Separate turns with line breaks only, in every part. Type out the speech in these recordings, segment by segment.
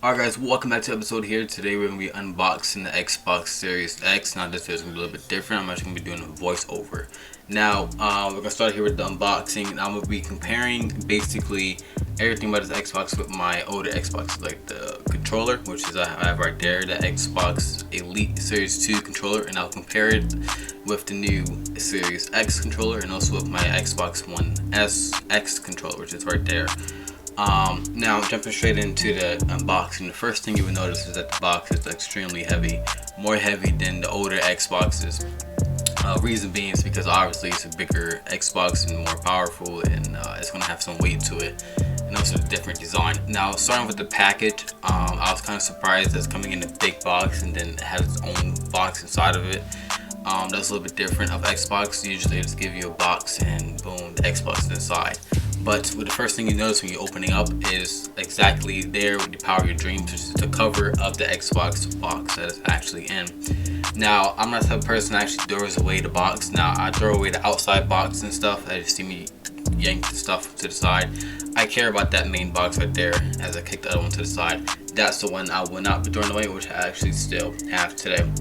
Alright guys, welcome back to the episode here. Today we're going to be unboxing the Xbox Series X. Now this is going to be a little bit different. I'm actually going to be doing a voiceover. Now, we're going to start here with the unboxing. And I'm going to be comparing basically everything about this Xbox with my older Xbox. Like the controller, which is I have right there, the Xbox Elite Series 2 controller. And I'll compare it with the new Series X controller and also with my Xbox One S X controller, which is right there. Now jumping straight into the unboxing, the first thing you will notice is that the box is extremely heavy, more heavy than the older Xboxes. Reason being is because obviously it's a bigger Xbox and more powerful, and it's going to have some weight to it, and also a different design. Now starting with the package, I was kind of surprised that it's coming in a big box and then it has its own box inside of it. That's a little bit different of Xbox. Usually they just give you a box and boom, the Xbox is inside. But with the first thing you notice when you're opening up is exactly there with the Power of Your Dreams, which is the cover of the Xbox box that is actually in. Now, I'm not the type of person that actually throws away the box. Now, I throw away the outside box and stuff. As you see me yank the stuff to the side. I care about that main box right there as I kick the other one to the side. That's the one I will not be throwing away, which I actually still have today.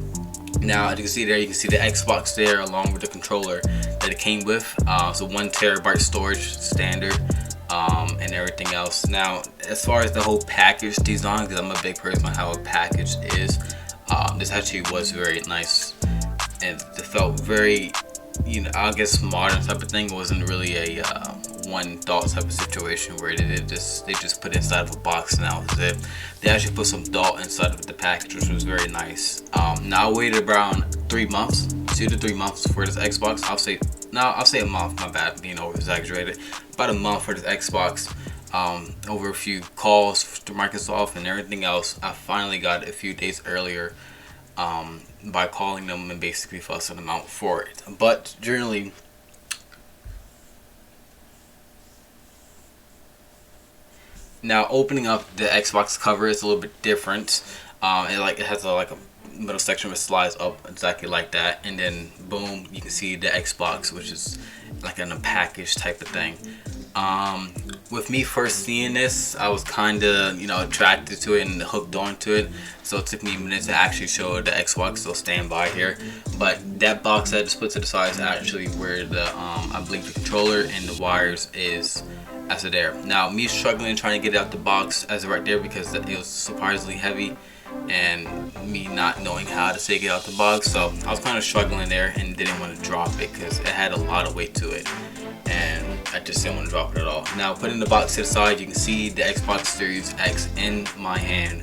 Now, as you can see there, you can see the Xbox there along with the controller that it came with. So 1 terabyte storage standard, and everything else. Now, as far as the whole package design, because I'm a big person on how a package is, this actually was very nice, and it felt very, I guess modern type of thing. It wasn't really a one thought type of situation where they just put it inside of a box and that was it. They actually put some thought inside of the package, which was very nice. Now I waited around 3 months, 2 to 3 months for this Xbox. I'll say a month, my bad, being over exaggerated. About a month for this Xbox. Over a few calls to Microsoft and everything else, I finally got it a few days earlier, by calling them and basically fussing them out for it. But generally, now opening up the Xbox cover is a little bit different. It has a middle section which slides up exactly like that, and then boom, you can see the Xbox, which is like in a package type of thing. With me first seeing this, I was kind of attracted to it and hooked onto it, so it took me a minute to actually show the Xbox. So stand by here. But that box I just put to the side is actually where the I believe the controller and the wires is as of there. Now me struggling trying to get it out the box as of right there because it was surprisingly heavy, and me not knowing how to take it out the box, so I was kind of struggling there and didn't want to drop it because it had a lot of weight to it, and I just didn't want to drop it at all. Now putting the box to the side, you can see the Xbox Series X in my hand.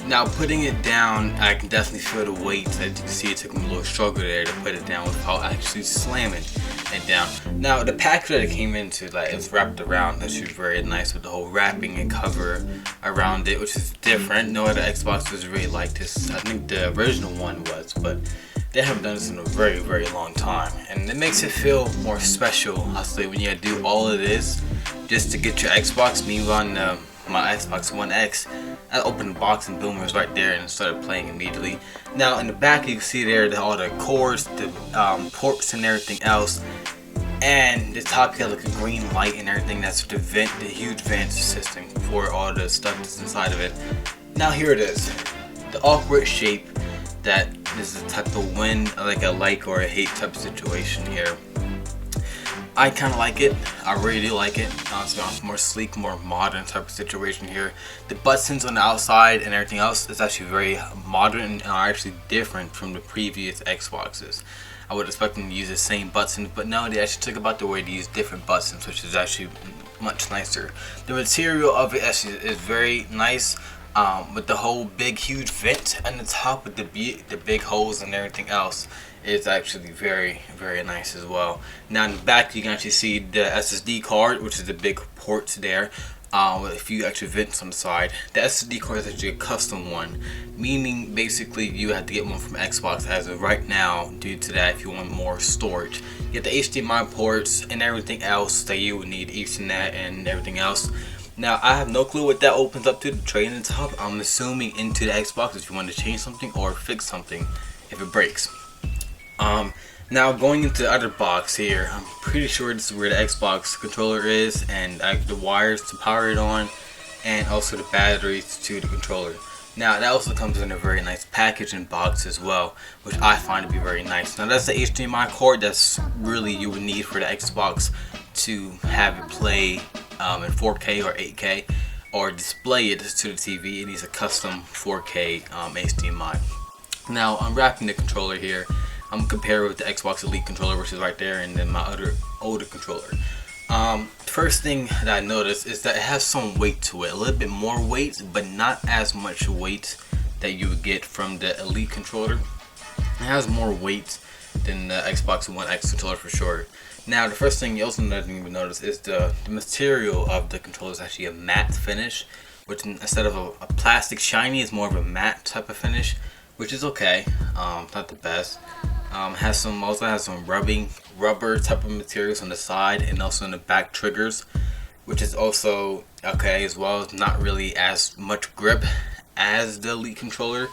Now putting it down, I can definitely feel the weight. As you can see, it took me a little struggle there to put it down without actually slamming it down. Now the package that it came into, it was wrapped around, that's very nice with the whole wrapping and cover around it, which is different. No other Xbox was really like this. I think the original one was, but they haven't done this in a very, very long time, and it makes it feel more special, honestly, when you do all of this just to get your Xbox. Meanwhile, my Xbox One X, I opened the box and boom, it was right there and started playing immediately. Now in the back you can see there all the cords, the ports and everything else, and the top you got like a green light and everything. That's the huge vent system for all the stuff that's inside of it. Now here it is, the awkward shape that this is a type of win, like a like or a hate type of situation here. I kind of like it. I really do like it. It's more sleek, more modern type of situation here. The buttons on the outside and everything else is actually very modern and are actually different from the previous Xboxes. I would expect them to use the same buttons, but no, they actually took about the way to use different buttons, which is actually much nicer. The material of it actually is very nice, with the whole big huge vent on the top with the big holes and everything else. Is actually very, very nice as well. Now in the back you can actually see the SSD card, which is the big port there, with a few extra vents on the side. The SSD card is actually a custom one, meaning basically you have to get one from Xbox as of right now due to that if you want more storage. You get the HDMI ports and everything else that you would need, Ethernet and everything else. Now I have no clue what that opens up to, the tray in the top. I'm assuming into the Xbox if you want to change something or fix something if it breaks. Now going into the other box here, I'm pretty sure this is where the Xbox controller is and the wires to power it on and also the batteries to the controller. Now that also comes in a very nice package and box as well, which I find to be very nice. Now that's the HDMI cord that's really you would need for the Xbox to have it play in 4K or 8K, or display it to the TV. It needs a custom 4K HDMI. Now I'm wrapping the controller here. I'm comparing with the Xbox Elite controller, which is right there, and then my other older controller. First thing that I noticed is that it has some weight to it, a little bit more weight, but not as much weight that you would get from the Elite controller. It has more weight than the Xbox One X controller for sure. Now the first thing you also notice is the material of the controller is actually a matte finish, which instead of a plastic shiny is more of a matte type of finish, which is okay, not the best. Also has some rubber type of materials on the side and also in the back triggers, which is also okay as well. It's not really as much grip as the Elite controller.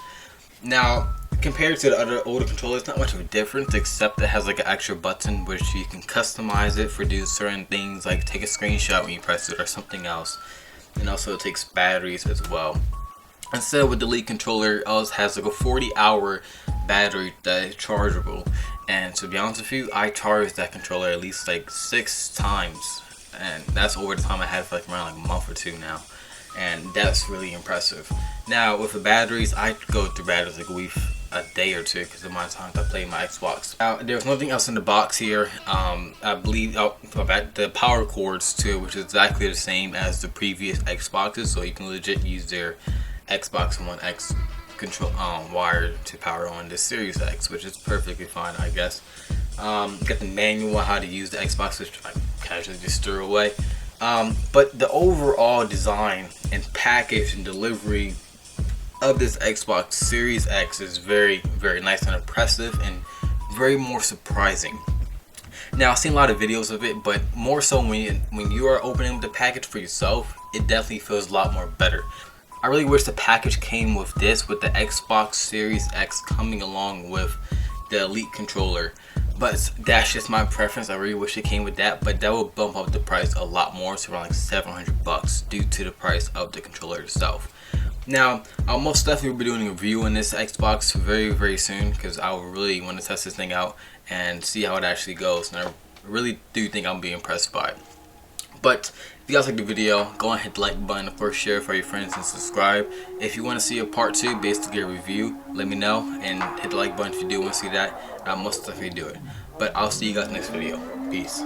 Now compared to the other older controllers, not much of a difference, except it has like an extra button which you can customize it for do certain things, like take a screenshot when you press it or something else, and also it takes batteries as well. Instead with the Elite controller, it has like a 40-hour battery that is chargeable, and to be honest with you, I charged that controller at least like 6 times, and that's over the time I had it for like around like a month or two now, and that's really impressive. Now with the batteries, I go through batteries like a day or two because of my time I play my Xbox. Now there's nothing else in the box here. I believe the power cords too, which is exactly the same as the previous Xboxes, so you can legit use their Xbox One X control wire to power on the Series X, which is perfectly fine, I guess. Got the manual on how to use the Xbox, which I casually just threw away. But the overall design and package and delivery of this Xbox Series X is very, very nice and impressive, and very more surprising. Now I've seen a lot of videos of it, but more so when you are opening the package for yourself, it definitely feels a lot more better. I really wish the package came with this, with the Xbox Series X coming along with the Elite controller, but that's just my preference. I really wish it came with that, but that will bump up the price a lot more, to around like $700 due to the price of the controller itself. Now I'll most definitely be doing a review on this Xbox very, very soon, because I really want to test this thing out and see how it actually goes, and I really do think I'll be impressed by it. But if you guys like the video, go ahead and hit the like button, of course share for your friends, and subscribe. If you want to see a part 2, basically a review, let me know, and hit the like button if you do want to see that. I'll most definitely do it. But I'll see you guys next video. Peace.